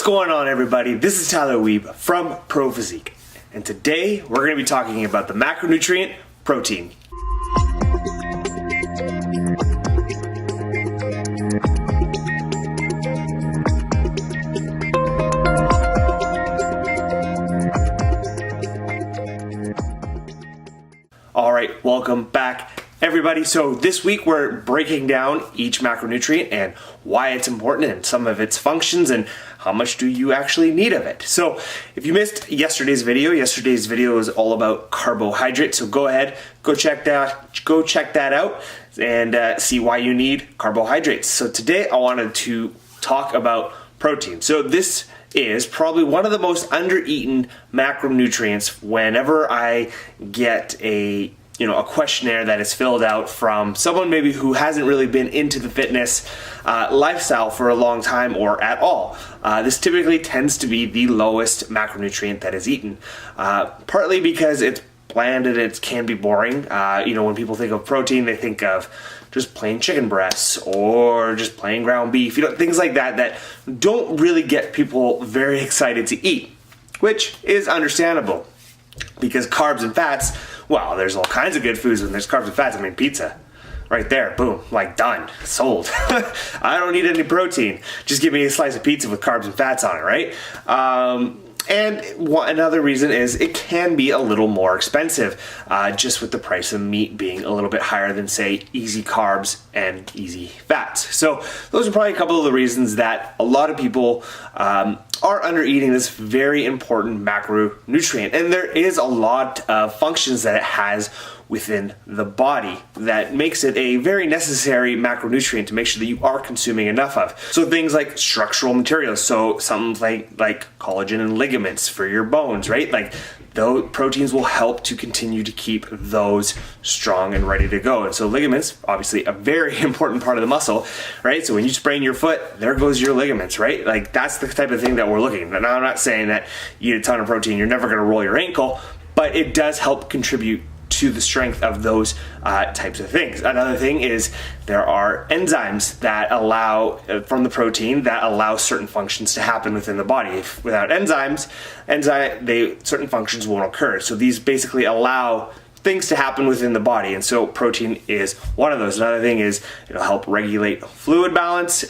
going on, everybody? This is Tyler Weeb from ProPhysique, and today we're going to be talking about the macronutrient protein. All right, welcome back, everybody. So this week we're breaking down each macronutrient and why it's important and some of its functions and how much do you actually need of it. So if you missed yesterday's video is all about carbohydrates. So go ahead, go check that out and see why you need carbohydrates. So today I wanted to talk about protein. So this is probably one of the most under-eaten macronutrients whenever I get a questionnaire that is filled out from someone maybe who hasn't really been into the fitness lifestyle for a long time or at all. This typically tends to be the lowest macronutrient that is eaten, partly because it's bland and it can be boring. When people think of protein, they think of just plain chicken breasts or just plain ground beef, things like that don't really get people very excited to eat, which is understandable because carbs and fats, well, there's all kinds of good foods when there's carbs and fats. I mean, pizza, right there, boom, like done, sold. I don't need any protein. Just give me a slice of pizza with carbs and fats on it, right? And another reason is it can be a little more expensive, just with the price of meat being a little bit higher than, say, easy carbs and easy fats. So those are probably a couple of the reasons that a lot of people are under eating this very important macronutrient. And there is a lot of functions that it has within the body that makes it a very necessary macronutrient to make sure that you are consuming enough of. So things like structural materials, so something like collagen and ligaments for your bones, right? Like those proteins will help to continue to keep those strong and ready to go. And so ligaments, obviously a very important part of the muscle, right? So when you sprain your foot, there goes your ligaments, right? Like that's the type of thing that we're looking at. Now I'm not saying that you eat a ton of protein, you're never gonna roll your ankle, but it does help contribute to the strength of those types of things. Another thing is there are enzymes that allow, from the protein, that allow certain functions to happen within the body. If without enzymes, certain functions won't occur. So these basically allow things to happen within the body, and so protein is one of those. Another thing is it'll help regulate fluid balance.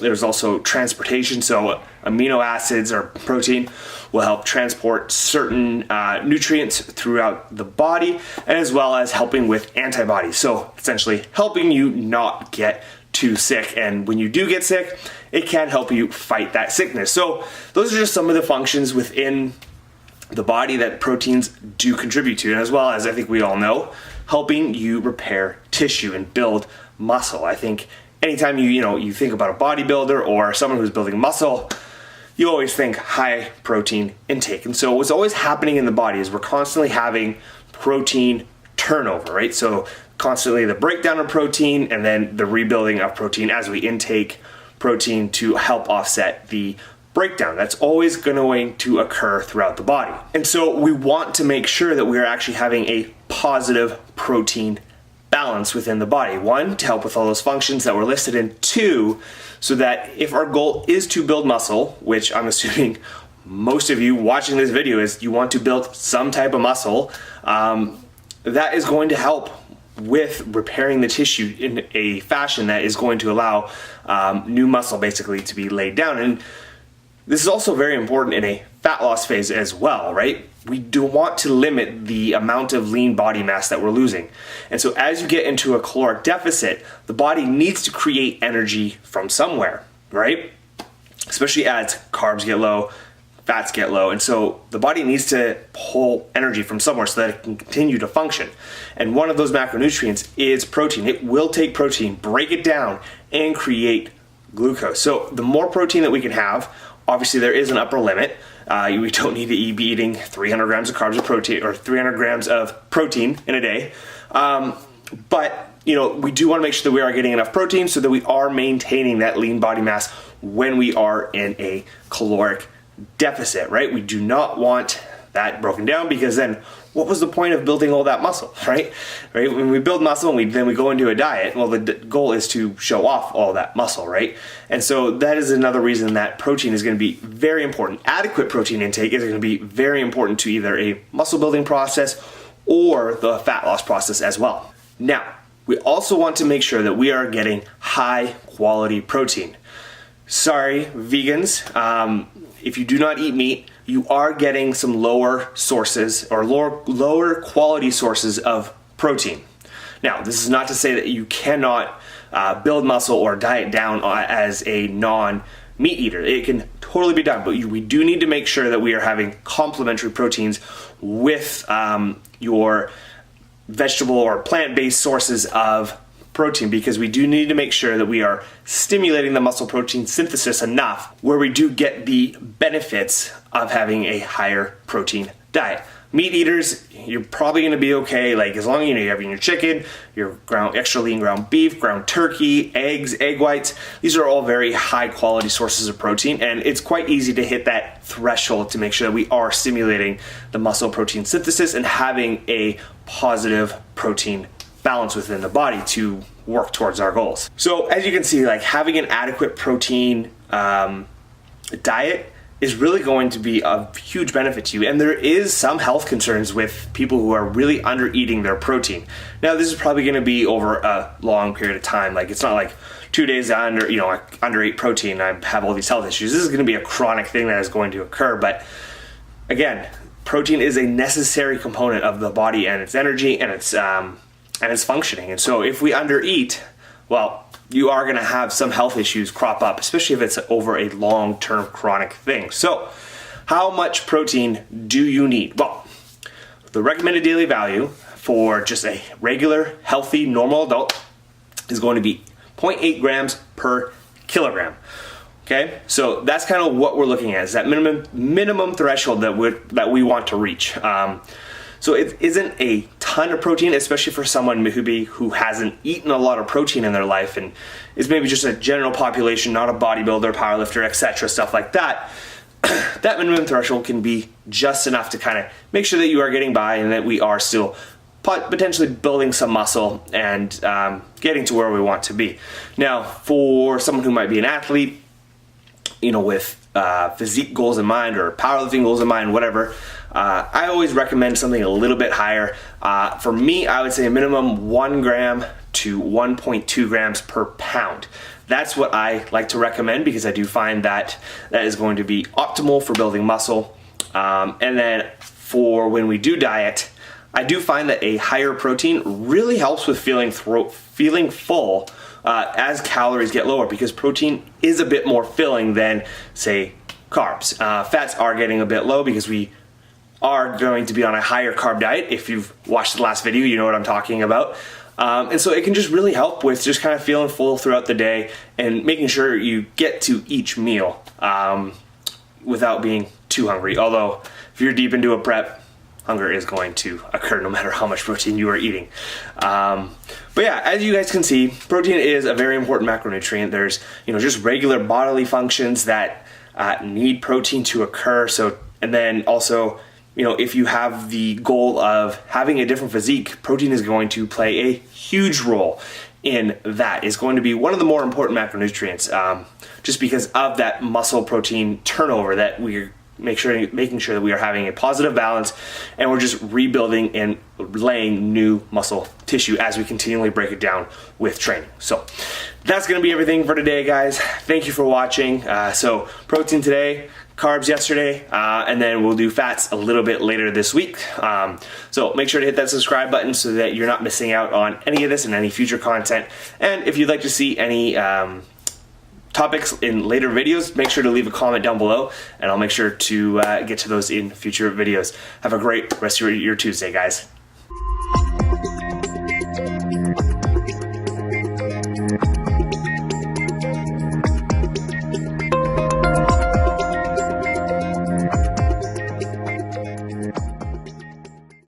There's also transportation, so amino acids or protein will help transport certain nutrients throughout the body, and as well as helping with antibodies. So essentially helping you not get too sick, and when you do get sick, it can help you fight that sickness. So those are just some of the functions within the body that proteins do contribute to, and as well as, I think we all know, helping you repair tissue and build muscle. I think anytime you think about a bodybuilder or someone who's building muscle, you always think high protein intake. And so what's always happening in the body is we're constantly having protein turnover, right? So constantly the breakdown of protein and then the rebuilding of protein as we intake protein to help offset the breakdown. That's always going to occur throughout the body. And so we want to make sure that we're actually having a positive protein balance within the body. One, to help with all those functions that were listed, and two, so that if our goal is to build muscle, which I'm assuming most of you watching this video is you want to build some type of muscle, that is going to help with repairing the tissue in a fashion that is going to allow new muscle basically to be laid down. And this is also very important in a fat loss phase as well, right? We do want to limit the amount of lean body mass that we're losing. And so as you get into a caloric deficit, the body needs to create energy from somewhere, right? Especially as carbs get low, fats get low. And so the body needs to pull energy from somewhere so that it can continue to function. And one of those macronutrients is protein. It will take protein, break it down, and create glucose. So the more protein that we can have, obviously there is an upper limit. We don't need to be eating 300 grams of carbs of protein or 300 grams of protein in a day. But we do want to make sure that we are getting enough protein so that we are maintaining that lean body mass when we are in a caloric deficit, right? We do not want that broken down, because then what was the point of building all that muscle, right? When we build muscle and then we go into a diet, well, the goal is to show off all that muscle, right? And so that is another reason that protein is going to be very important. Adequate protein intake is going to be very important to either a muscle building process or the fat loss process as well. Now, we also want to make sure that we are getting high quality protein. Sorry, vegans, if you do not eat meat, you are getting some lower sources or lower quality sources of protein. Now, this is not to say that you cannot build muscle or diet down as a non-meat eater. It can totally be done, but we do need to make sure that we are having complementary proteins with your vegetable or plant-based sources of protein, because we do need to make sure that we are stimulating the muscle protein synthesis enough where we do get the benefits of having a higher protein diet. Meat eaters, you're probably going to be okay, like as long as you're having your chicken, your extra lean ground beef, ground turkey, eggs, egg whites. These are all very high quality sources of protein, and it's quite easy to hit that threshold to make sure that we are stimulating the muscle protein synthesis and having a positive protein balance within the body to work towards our goals. So as you can see, like having an adequate protein diet is really going to be a huge benefit to you. And there is some health concerns with people who are really under eating their protein. Now, this is probably going to be over a long period of time. Like it's not like 2 days under ate protein, I have all these health issues. This is going to be a chronic thing that is going to occur. But again, protein is a necessary component of the body and its energy and its functioning. And so if we undereat, well, you are going to have some health issues crop up, especially if it's over a long-term chronic thing. So how much protein do you need? Well, the recommended daily value for just a regular, healthy, normal adult is going to be 0.8 grams per kilogram. Okay, so that's kind of what we're looking at, is that minimum threshold that we want to reach. So it isn't a ton of protein, especially for someone who hasn't eaten a lot of protein in their life and is maybe just a general population, not a bodybuilder, powerlifter, etc., stuff like that. That minimum threshold can be just enough to kind of make sure that you are getting by and that we are still potentially building some muscle and getting to where we want to be. Now, for someone who might be an athlete, with physique goals in mind or powerlifting goals in mind, whatever, I always recommend something a little bit higher. For me, I would say a minimum 1 gram to 1.2 grams per pound. That's what I like to recommend, because I do find that is going to be optimal for building muscle. And then for when we do diet, I do find that a higher protein really helps with feeling full as calories get lower, because protein is a bit more filling than, say, carbs. Fats are getting a bit low because we are going to be on a higher carb diet. If you've watched the last video, you know what I'm talking about. And so it can just really help with just kind of feeling full throughout the day and making sure you get to each meal without being too hungry. Although if you're deep into a prep, hunger is going to occur no matter how much protein you are eating. But yeah, as you guys can see, protein is a very important macronutrient. There's just regular bodily functions that need protein to occur. So, and then also, if you have the goal of having a different physique, protein is going to play a huge role in that. It's going to be one of the more important macronutrients, just because of that muscle protein turnover that we're making sure that we are having a positive balance, and we're just rebuilding and laying new muscle tissue as we continually break it down with training. So that's going to be everything for today, guys. Thank you for watching. So protein today, carbs yesterday, and then we'll do fats a little bit later this week. So make sure to hit that subscribe button so that you're not missing out on any of this and any future content. And if you'd like to see any topics in later videos, make sure to leave a comment down below, and I'll make sure to get to those in future videos. Have a great rest of your Tuesday, guys.